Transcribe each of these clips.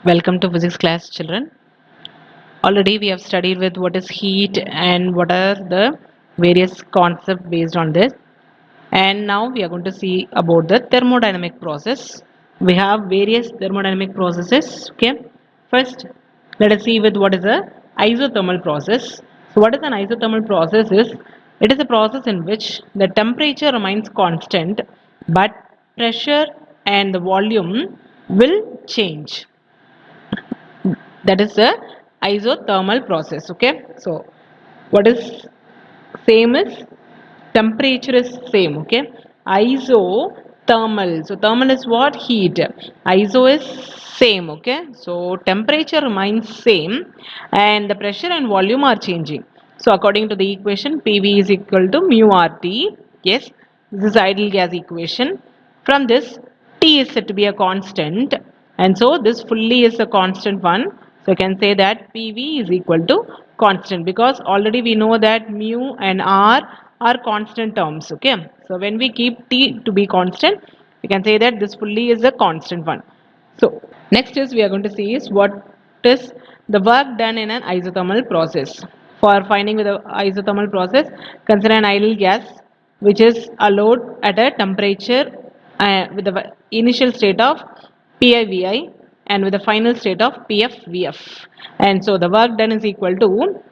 Welcome to physics class, children. Already we have studied with what is heat and what are the various concepts based on this. And now we are going to see about the thermodynamic process. We have various thermodynamic processes. Okay. First, let us see with what is a isothermal process. So what is an isothermal process is it is a process in which the temperature remains constant but pressure and the volume will change. That is the isothermal process. Okay, so what is same is temperature is same. Okay, isothermal, so thermal is what? Heat. Iso is same. Okay, so temperature remains same and the pressure and volume are changing. So according to the equation, PV is equal to mu RT. Yes, this is ideal gas equation. From this, T is said to be a constant, and so this fully is a constant one. So you can say that PV is equal to constant because already we know that mu and R are constant terms. Okay, so when we keep T to be constant, we can say that this fully is a constant one. So next is we are going to see is what is the work done in an isothermal process. For finding with the isothermal process, consider an ideal gas which is allowed at a temperature with the initial state of PIVI and with the final state of PFVF. And so the work done is equal to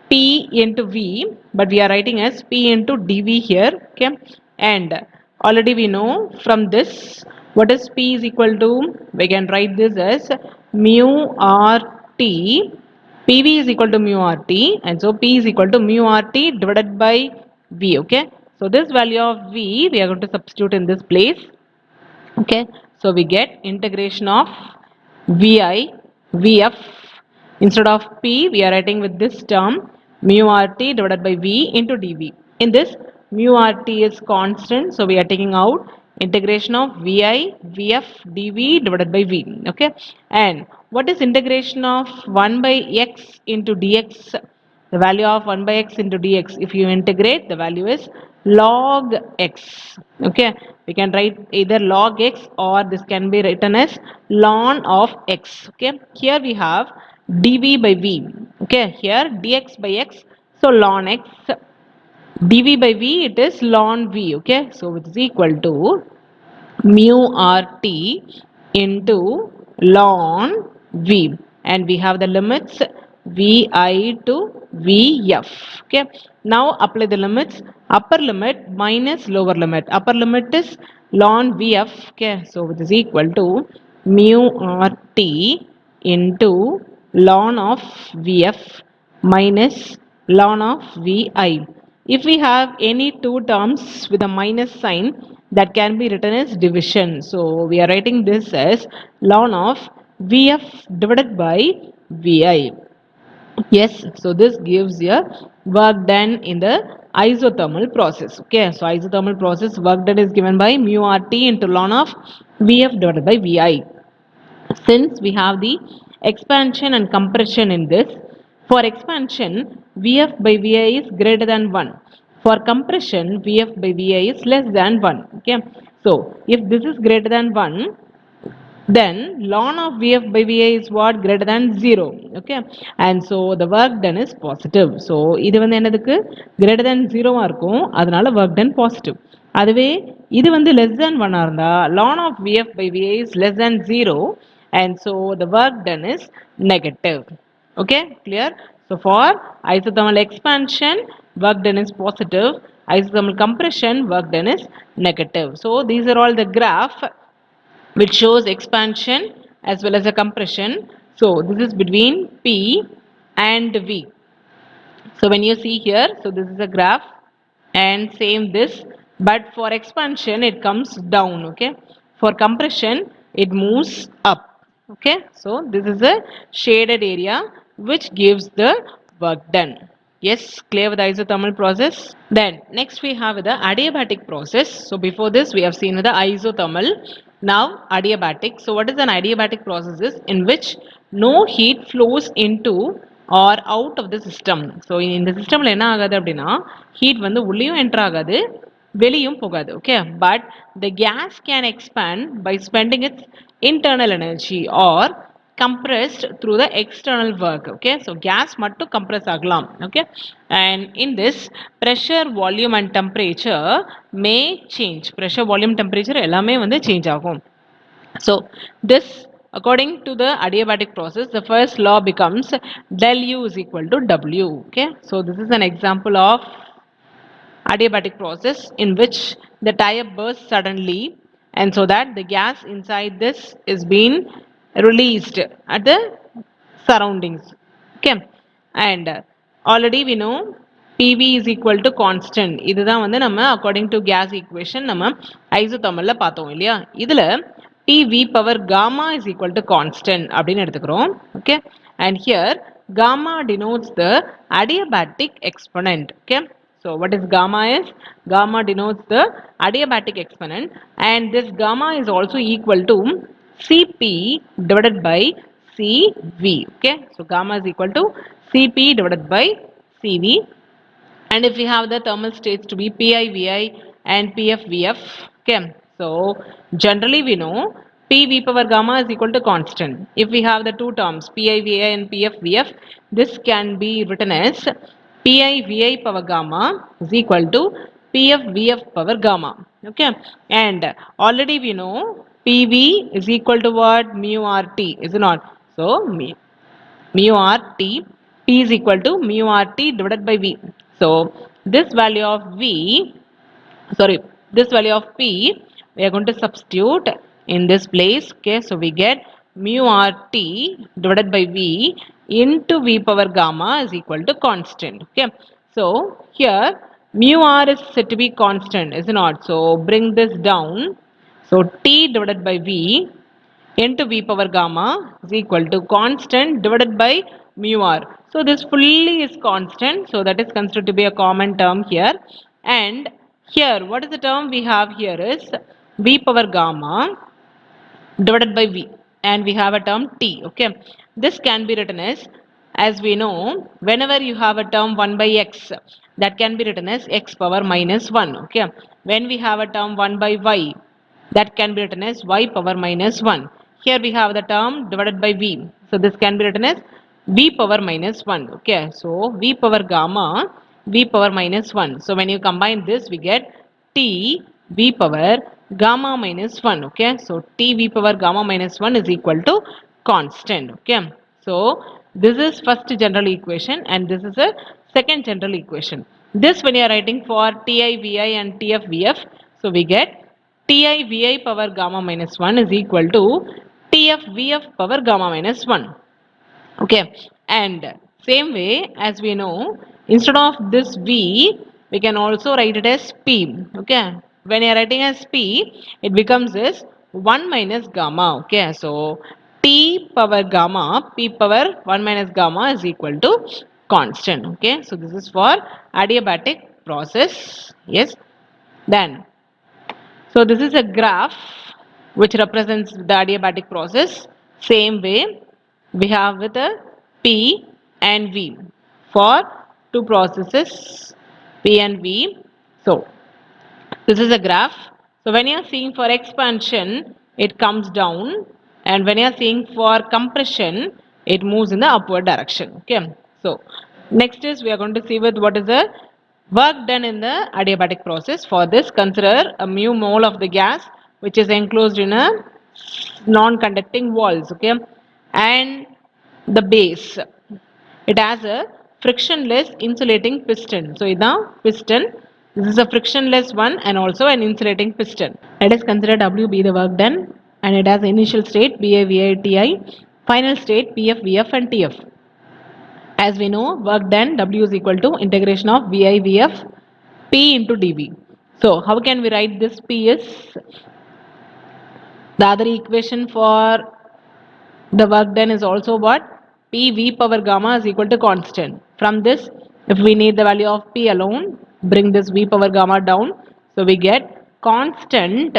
P into V, but we are writing as P into dV here. Okay, and already we know from this what is P is equal to, we can write this as mu RT. PV is equal to mu RT, and so P is equal to mu RT divided by V. Okay, so this value of V we are going to substitute in this place. Okay, so we get integration of vi vf. Instead of p we are writing with this term mu rt divided by v into dv. In this, mu rt is constant, so we are taking out integration of vi vf dv divided by v. Okay, and what is integration of 1 by x into dx? The value of 1 by x into dx, if you integrate, the value is log x. Okay, we can write either log x or this can be written as ln of x. Okay, here we have dv by v. Okay, here dx by x, so ln x. dv by v, it is ln v. Okay, so it is equal to mu rt into ln v, and we have the limits vi to vf. Okay, now apply the limits. Upper limit minus lower limit. Upper limit is ln vf. Okay, so it is equal to mu rt into ln of vf minus ln of vi. If we have any two terms with a minus sign, that can be written as division. So we are writing this as ln of Vf divided by Vi. Yes, so this gives a work done in the isothermal process. Okay, so isothermal process work done is given by mu RT into ln of Vf divided by Vi. Since we have the expansion and compression in this, for expansion Vf by Vi is greater than 1. For compression Vf by Vi is less than 1. Okay, so if this is greater than 1, then ln of Vf by Vi is what? Greater than 0. Okay, and so the work done is positive. So இது வந்து என்னதுக்கு greater than 0 இருக்கும், அதனால work done positive. அதுவே இது வந்து less than 1 இருந்தா ln of Vf by Vi is less than 0, and so the work done is negative. Okay, clear? So for isothermal expansion, work done is positive. Isothermal compression, work done is negative. So these are all the graph which shows expansion as well as a compression. So this is between P and V. So when you see here, so this is a graph and same this, but for expansion it comes down. Okay, for compression it moves up. Okay, so this is a shaded area which gives the work done. Yes, clear with the isothermal process. Then next we have the adiabatic process. So before this we have seen the isothermal. Now adiabatic. So what is an adiabatic process? Is in which no heat flows into or out of the system. So இந்த சிஸ்டம்ல என்ன ஆகாது அப்படின்னா heat வந்து உள்ளேயும் enter ஆகாது வெளியும் போகாது. Okay, but the gas can expand by spending its internal energy or compressed through the external work. Okay, so gas mattum compress aglam. Okay, and in this pressure, volume and temperature may change. Pressure, volume, temperature ellame vandu change agum. So this, according to the adiabatic process, the first law becomes del U is equal to W. Okay, so this is an example of adiabatic process in which the tire bursts suddenly, and so that the gas inside this is being released at the surroundings. Okay, and already we know PV is equal to constant. இதுதான் வந்து நம்ம according to gas equation நம்ம isothermal பார்த்தோம் இல்லையா. இதுல PV power gamma is equal to constant அப்படின்னு எடுத்துக்கிறோம். Okay, and here gamma denotes the adiabatic exponent. Okay, so what is gamma is? Gamma denotes the adiabatic exponent, and this gamma is also equal to Cp divided by Cv. Okay, so gamma is equal to Cp divided by Cv, and if we have the thermal states to be Pi, Vi and Pf, Vf. Okay, so generally we know Pv power gamma is equal to constant. If we have the two terms Pi, Vi and Pf, Vf, this can be written as Pi, Vi power gamma is equal to Pf, Vf power gamma. Okay, and already we know Pv is equal to what? Mu RT, is it not? So mu RT, P is equal to mu RT divided by V. So this value of V, sorry, this value of P, we are going to substitute in this place. Okay, so we get mu RT divided by V into V power gamma is equal to constant. Okay, so here mu R is said to be constant, is it not? So bring this down. So T divided by V into V power gamma is equal to constant divided by mu R. So this fully is constant, so that is considered to be a common term here. And here, what is the term we have here is V power gamma divided by V, and we have a term T. Okay, this can be written as we know, whenever you have a term 1 by x, that can be written as x power minus 1. Okay, when we have a term 1 by y, that can be written as y power minus 1. Here we have the term divided by v, so this can be written as v power minus 1. Okay, so v power gamma, v power minus 1. So when you combine this, we get t v power gamma minus 1. Okay, so t v power gamma minus 1 is equal to constant. Okay, so this is first general equation, and this is a second general equation. This when you are writing for Ti, Vi and Tf, Vf, so we get Ti, Vi power gamma minus 1 is equal to Tf, Vf power gamma minus 1. Okay, and same way as we know, instead of this V, we can also write it as P. Okay, when you are writing as P, it becomes this 1 minus gamma. Okay, so T power gamma, P power 1 minus gamma is equal to constant. Okay, so this is for adiabatic process. Yes, then so this is a graph which represents the adiabatic process. Same way we have with a P and V for two processes P and V. So this is a graph. So when you are seeing for expansion, it comes down, and when you are seeing for compression, it moves in the upward direction. Okay. So next is we are going to see with what is the work done in the adiabatic process. For this, consider a mu mole of the gas which is enclosed in a non-conducting walls. Okay, and the base, it has a frictionless insulating piston. So the piston, this is a frictionless one and also an insulating piston. Let us consider W be the work done, and it has initial state BA, VI, TI, final state PF, VF and TF. As we know, work done W is equal to integration of VI, VF, P into dV. So how can we write this? P is the other equation for the work done is also what? P V power gamma is equal to constant. From this, if we need the value of P alone, bring this V power gamma down. So we get constant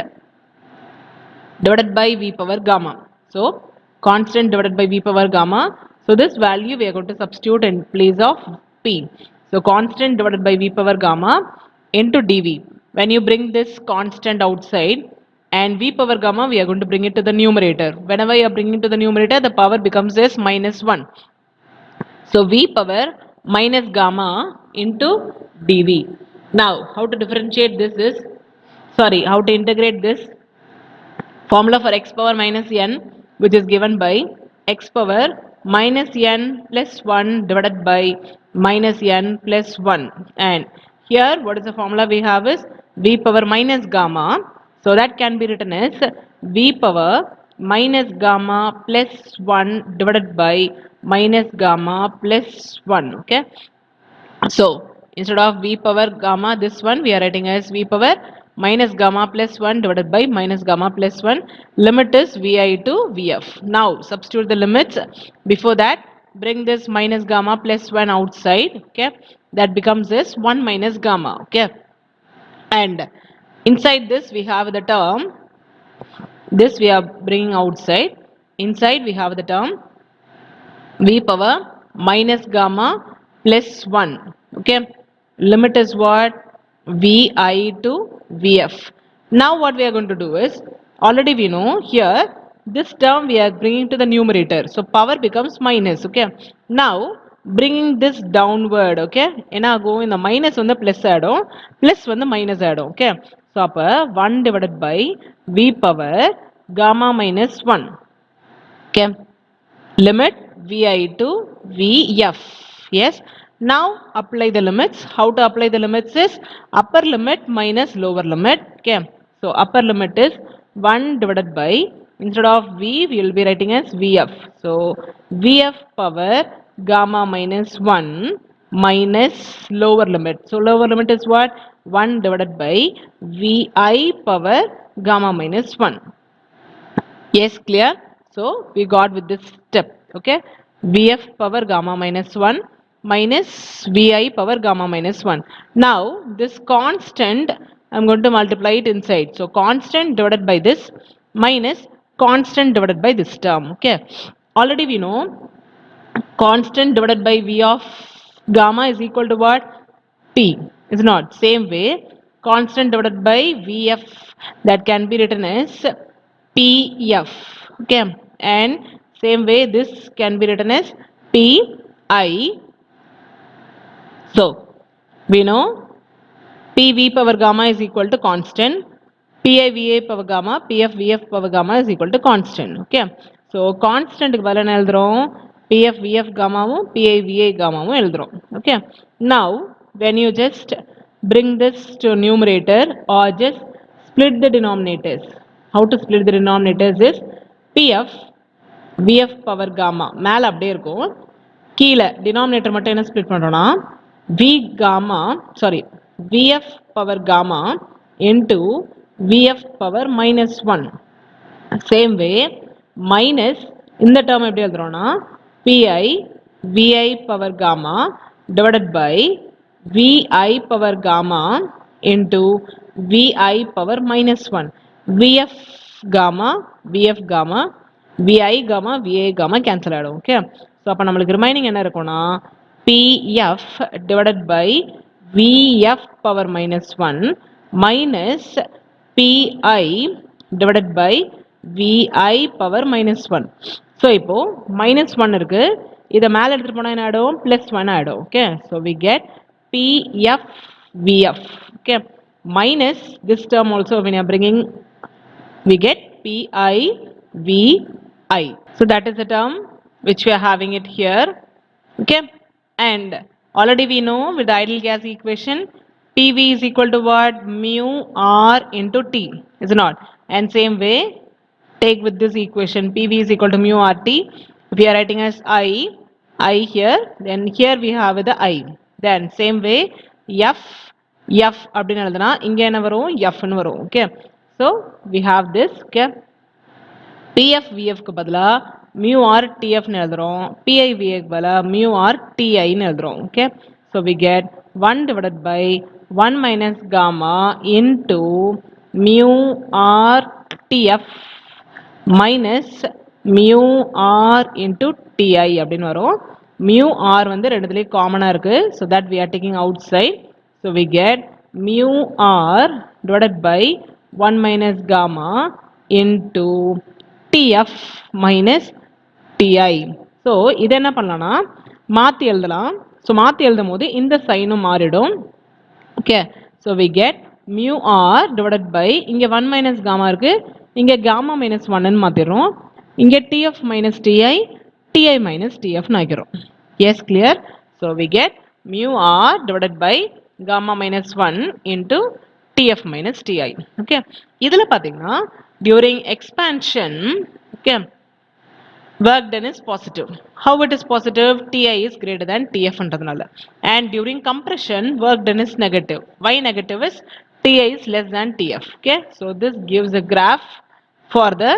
divided by V power gamma. So constant divided by V power gamma. So this value we are going to substitute in place of P. So constant divided by V power gamma into dV. When you bring this constant outside, and v power gamma we are going to bring it to the numerator. Whenever you are bringing to the numerator, the power becomes this minus 1. So v power minus gamma into dv. Now how to differentiate this is, sorry, how to integrate this? Formula for x power minus n, which is given by x power minus n plus 1 divided by minus n plus 1. And here what is the formula we have is v power minus gamma. So that can be written as v power minus gamma plus 1 divided by minus gamma plus 1. Okay. So instead of v power gamma, this one we are writing as v power minus gamma plus 1 divided by minus gamma plus 1. Limit is vi to vf. Now substitute the limits. Before that, bring this minus gamma plus 1 outside. Okay, that becomes this 1 minus gamma. Okay, and inside this we have the term, this we are bringing outside. Inside we have the term v power minus gamma plus 1. Okay, limit is what? Vi to vf. Now what we are going to do is, already we know here this term we are bringing to the numerator, so power becomes minus. Okay, now bringing this downward. Okay, என்ன ஆகும்? இந்த minus வந்து plus ஆயிடும், plus வந்து minus ஆயிடும். Okay, so அப்போ 1 divided by v power gamma minus 1. Okay, limit vi to vf. Yes, now apply the limits. How to apply the limits is upper limit minus lower limit. Okay, so upper limit is 1 divided by, instead of v we will be writing as vf. So vf power gamma minus 1 minus lower limit. So lower limit is what? 1 divided by vi power gamma minus 1. Yes, clear? So we got with this step. Okay, vf power gamma minus 1 minus vi power gamma minus 1. Now this constant I'm going to multiply it inside. So constant divided by this minus constant divided by this term. Okay, already we know constant divided by v of gamma is equal to what? P, is not? Same way constant divided by vf, that can be written as pf. Okay, and same way this can be written as pi. So we know pv power gamma is equal to constant, pi va power gamma, pf vf power gamma is equal to constant. Okay, so constant க்கு பதிலா என்ன எழுதுறோம்? pf vf gammaவும் pi va gammaவும் எழுதுறோம். Okay, now when you just bring this to numerator or just split the denominators. How to split the denominators is pf vf power gamma மேல அப்படியே இருக்கும், கீழே denominator மட்டும் என்ன split பண்றோம்னா v gamma, sorry, vf power gamma into vf power minus 1. Same way minus இந்த term எப்படி எழுதுறோம்னா pi vi power gamma divided by vi power gamma into vi power minus 1. vf gamma vf gamma vi gamma va gamma cancel ஆயிடும். Okay, so அப்ப நம்மளுக்கு remaining என்ன இருக்கும்னா pf divided by vf power minus 1 minus pi divided by vi power minus 1. so இப்போ minus 1 இருக்கு, இதை மேல எடுத்துட்டு போனா என்ன ஆயிடும்? plus 1 ஆயிடும். Okay, so we get pf vf. Okay, minus this term also when you are bringing, we get pi vi. So that is the term which we are having it here. Okay, and already we know with the ideal gas equation PV is equal to what? Mu R into T, is it not? And same way take with this equation PV is equal to mu RT. We are writing as I here, then here we have the I. Then same way F அப்படின்னு எழுதுனா இங்க என்ன வரும்? F ன்னு வரும். Okay, so we have this. Okay, PF VF க்கு பதிலா mu R TF ன்னு எழுதுறோம், PI VA க்கு பதிலா mu R TI ன்னு எழுதுறோம். Okay, so we get 1 divided by 1 minus gamma into mu R TF minus mu R into TI அப்படின்னு வரும். mu R வந்து ரெண்டுத்துலயும் காமனா இருக்கு, so that we are taking outside. So we get mu R divided by 1 minus gamma into TF minus TI. So இது என்ன பண்ணலாம்னா மாற்றி எழுதலாம். ஸோ மாற்றி எழுதும் போது இந்த சைனும் மாறிடும். Okay, so we get mu R divided by இங்கே 1 மைனஸ் காமா இருக்குது, இங்கே காமா மைனஸ் 1ன்னு மாற்றிடுறோம், இங்கே TF minus TI, TI minus டிஎஃப்னு ஆக்கிறோம். Yes clear? So we get mu R divided by gamma minus 1 into TF minus TI. Okay, இதில் பார்த்தீங்கன்னா during expansion okay work done is positive. How it is positive? Ti is greater than Tf ன்றதுனால. And during compression work done is negative. Why negative is? Ti is less than Tf. Okay, so this gives a graph for the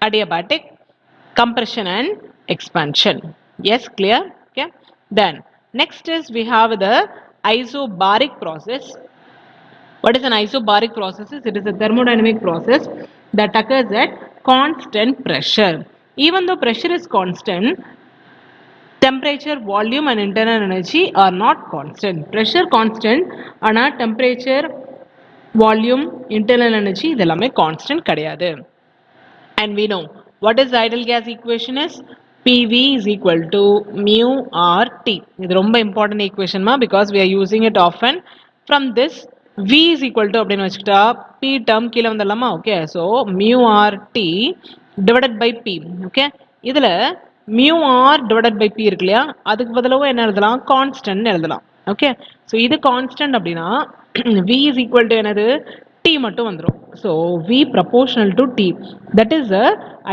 adiabatic compression and expansion. Yes, clear? Okay, then next is we have the isobaric process. What is an isobaric process? It is a thermodynamic process that occurs at constant pressure. Even though pressure is constant, temperature, volume and internal energy are not constant. Pressure constant, ஆனால் temperature, volume, internal energy இதெல்லாமே constant கிடையாது. And we know what is the ideal gas equation is? PV is equal to mu RT. இது ரொம்ப important equation ma, because we are using it often. From this V is equal to அப்படின்னு வச்சுக்கிட்டா P term கீழே வந்துடலாமா? Okay, so mu RT divided by P. Okay, இதில் mu R divided by P இருக்கு இல்லையா, அதுக்கு பதிலாக என்ன எழுதலாம்? Constant எழுதலாம். Okay, so இது constant அப்படின்னா V is equal to என்னது? T மட்டும் வந்துரும். So V proportional to T. That is a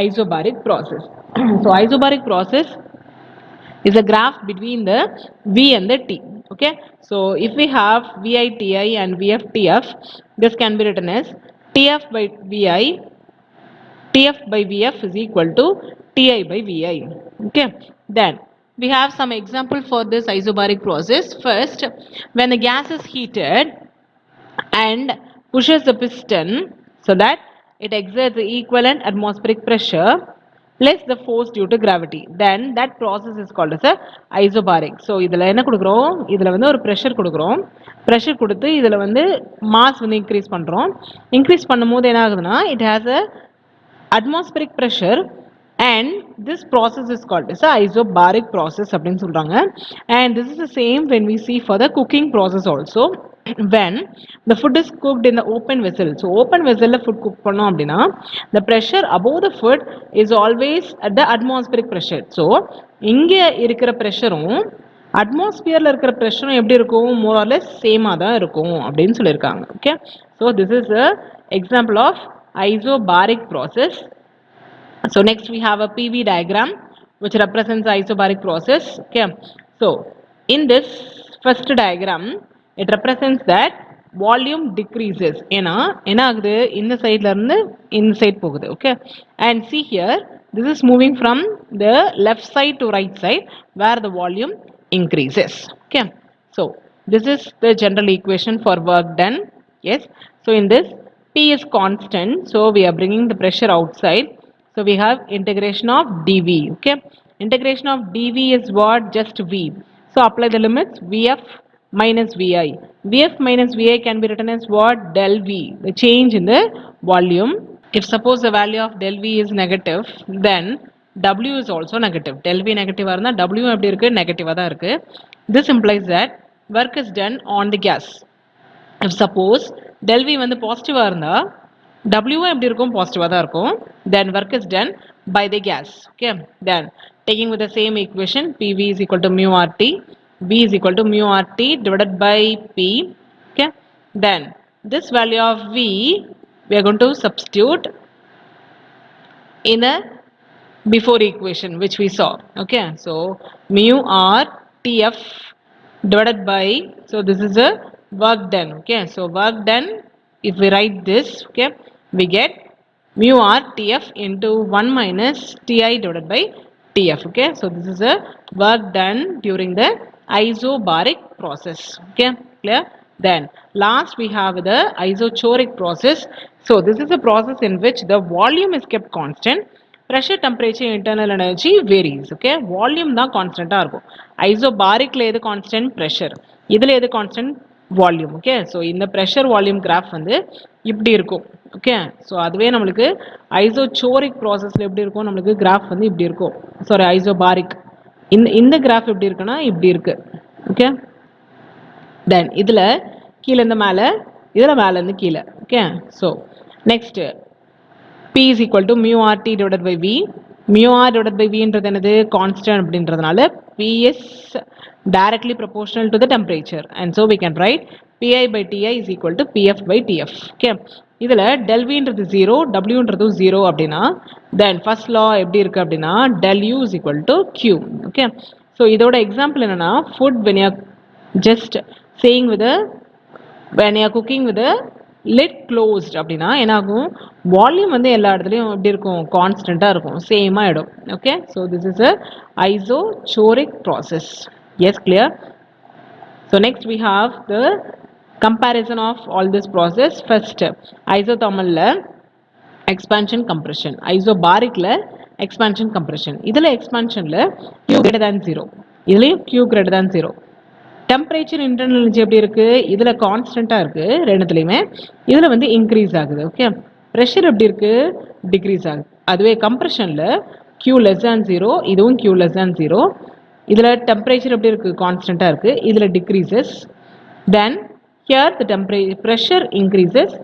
isobaric process. So isobaric process is a graph between the V and the T. Okay, so if we have VI-TI and VF-TF, this can be written as TF by VI, TF by VF is equal to TI by VI. Okay, then we have some example for this isobaric process. First, when the gas is heated and pushes the piston so that it exerts the equivalent atmospheric pressure less the force due to gravity, then that process is called as a isobaric. So இதில் என்ன கொடுக்குறோம்? இதில் வந்து ஒரு pressure கொடுக்குறோம். Pressure கொடுத்து இதில் வந்து மாஸ் வந்து இன்க்ரீஸ் பண்ணுறோம். இன்க்ரீஸ் பண்ணும்போது என்ன ஆகுதுன்னா it has a atmospheric pressure and this process is called as a isobaric process அப்படின்னு சொல்கிறாங்க. And this is the same when we see for the cooking process also. When the food is cooked in the open vessel, so open vessel food cook பண்ணோம் அப்படின்னா the pressure above the food is always at the atmospheric pressure. So இங்க இருக்கிற ப்ரெஷரும் அட்மாஸ்பியர்ல இருக்கிற ப்ரெஷரும் எப்படி இருக்கும்? more or less சேமாக தான் இருக்கும் அப்படின்னு சொல்லியிருக்காங்க. Okay, so this is a example of isobaric process. So next we have a PV diagram which represents the isobaric process. Okay, so in this first diagram it represents that volume decreases. ஏன்னா என்ன ஆகுது? இந்த சைட்ல இருந்து இந்த side போகுது. Okay, and see here this is moving from the left side to right side where the volume increases. Okay, so this is the general equation for work done. Yes, so in this P is constant, so we are bringing the pressure outside. So we have integration of dV. Okay, integration of dV is what? Just V. So apply the limits. VF minus VI. VF minus VI can be written as what? Del V, the change in the volume. If suppose the value of del V is negative, then W is also negative. Del V negative ஆ இருந்தா W எப்படி இருக்கு? நெகட்டிவா தான் இருக்கு. This implies that work is done on the gas. If suppose del V வந்து பாசிட்டிவா இருந்தா W எப்படி இருக்கும்? பாசிட்டிவா தான் இருக்கும். Then work is done by the gas. Okay, then taking with the same equation, PV is equal to mu RT, V is equal to mu RT divided by P. Okay, then this value of V we are going to substitute in the before equation which we saw. Okay, so mu R TF divided by, so this is a work done. Okay, so work done, if we write this, okay, we get mu R TF into 1 minus TI divided by TF. Okay, so this is a work done during the isobaric process. Okay, clear? Then last we have the isochoric process. So this is a process in which the volume is kept constant, pressure, temperature, internal energy varies. Okay, volume தான் கான்ஸ்டன்டா இருக்கும். ஐசோபாரிக்ல எது constant? pressure. இதுல எது constant? volume. Okay, so இந்த pressure volume graph வந்து இப்படி இருக்கும். Okay so அதுவே நம்மளுக்கு ஐசோசோரிக் ப்ராசஸில் எப்படி இருக்கும் நம்மளுக்கு கிராஃப் வந்து இப்படி இருக்கும் சாரி ஐசோபாரிக் இந்த கிராஃப் எப்படி இருக்குன்னா இப்படி இருக்கு ஓகே தென் இதில் கீழேருந்து மேலே இதில் மேலேருந்து கீழே okay so next P is equal to mu RT divided by V. Mu R divided by V என்றது என்னது constant அப்படின்றதுனால P is directly proportional to the temperature and so we can write PI by TI is equal to PF by TF. Okay. இதில் del V என்றது 0, W என்றது 0 அப்படின்னா then first law எப்படி இருக்கு அப்படின்னா del U is equal to Q. Okay. So இதோட example என்னன்னா food when you are just saying with a when you are cooking with a lid closed அப்படின்னா என்னாகும் வால்யூம் வந்து எல்லா இடத்துலையும் எப்படி இருக்கும் கான்ஸ்டண்ட்டாக இருக்கும் சேமாக ஆகிடும் okay so this is a isochoric process yes clear so next we have the comparison of all this process first ஐசோதர்மலில் எக்ஸ்பான்ஷன் கம்ப்ரெஷன் ஐசோபாரிக்கில் எக்ஸ்பான்ஷன் கம்ப்ரெஷன் இதில் எக்ஸ்பான்ஷனில் Q greater than 0 இதுலேயும் Q greater than 0 temperature internal energy எப்படி இருக்குது இதில் கான்ஸ்டண்ட்டாக இருக்குது ரெண்டுத்துலேயுமே இதில் வந்து இன்க்ரீஸ் ஆகுது ஓகே ப்ரெஷர் எப்படி இருக்குது டிக்ரீஸ் ஆகுது அதுவே கம்ப்ரெஷனில் Q less than 0 இதுவும் Q less than 0 இதில் டெம்பரேச்சர் எப்படி இருக்குது கான்ஸ்டண்ட்டாக இருக்குது இதில் decreases then here the pressure increases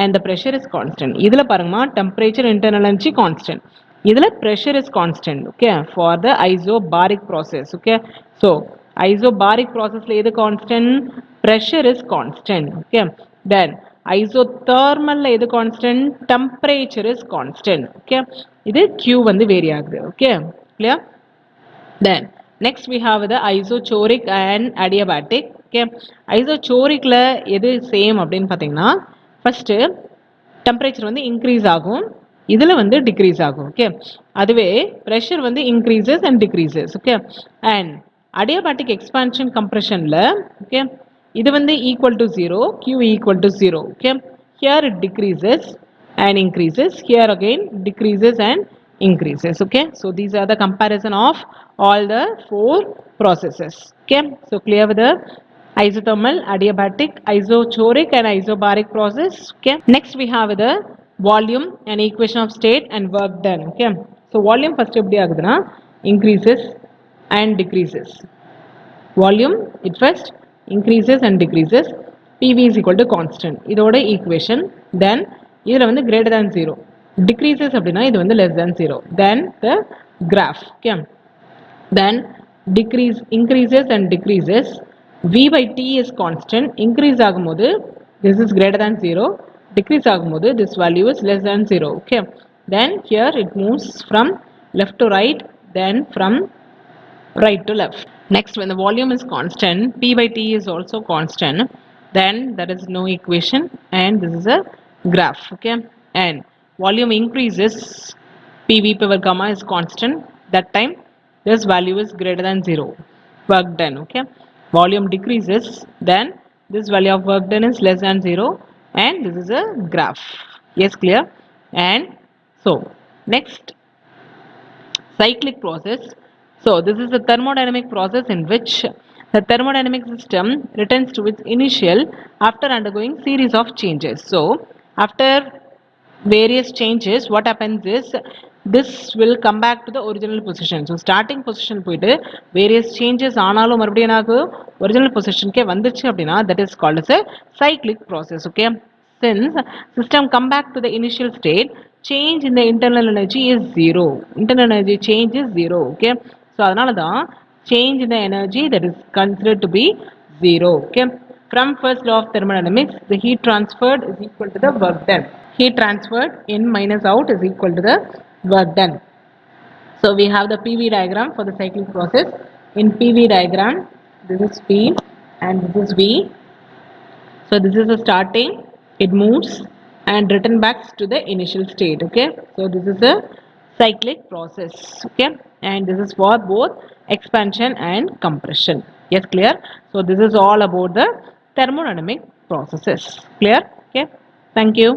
and the pressure is constant இதில் பாருங்கம்மா டெம்பரேச்சர் இன்டர்னல் எனர்ஜி கான்ஸ்டன்ட் இதில் pressure is constant okay for the isobaric process okay so isobaric processல எது constant pressure is constant okay then isothermalல எது constant temperature is constant okay இது Q வந்து vary ஆகுது okay clear then next we have the isochoric and adiabatic okay isochoricல எது same அப்படின்னு பார்த்தீங்கன்னா first temperature வந்து increase ஆகும் இதில் வந்து டிக்ரீஸ் ஆகும் ஓகே அதுவே ப்ரெஷர் வந்து increases and decreases okay and adiabatic expansion compressionல okay இது வந்து equal to 0 Q equal to 0 okay here it decreases and increases here again decreases and increases okay so these are the comparison of all the four processes okay so clear with the isothermal adiabatic isochoric and isobaric process okay next we have the volume and equation of state and work done okay so volume first எப்படி ஆகுதுன்னா increases and decreases volume it first increases and decreases PV is equal to constant இதோட equation then இதில் வந்து greater than 0 decreases அப்படின்னா இது வந்து less than 0 then the graph okay then increases and decreases V by T is constant increase ஆகும்போது this is greater than 0 decrease ஆகும்போது this value is less than 0 okay then here it moves from left to right then from right to left. Next, when the volume is constant, P by T is also constant, then there is no equation and this is a graph, okay? And volume increases, PV power gamma is constant, that time this value is greater than 0, work done, okay? Volume decreases, then this value of work done is less than 0 and this is a graph. Yes, clear? And so, next, cyclic process. So this is a thermodynamic process in which the thermodynamic system returns to its initial after undergoing series of changes. So after various changes what happens is this will come back to the original position. So starting position போயிட்டு various changes ஆனாலும் மறுபடியும் என்னாகும் original positionக்கே வந்துச்சு அப்படின்னா that is called as a cyclic process okay since system come back to the initial state change in the internal energy is 0 internal energy change is 0 okay so அதனால தான் change in the energy that is considered to be 0 okay from first law of thermodynamics the heat transferred is equal to the work done heat transferred in minus out is equal to the work done so we have the PV diagram for the cyclic process in PV diagram this is P and this is V so this is the starting it moves and return back to the initial state okay so this is a cyclic process okay and this is for both expansion and compression yes clear so this is all about the thermodynamic processes clear okay thank you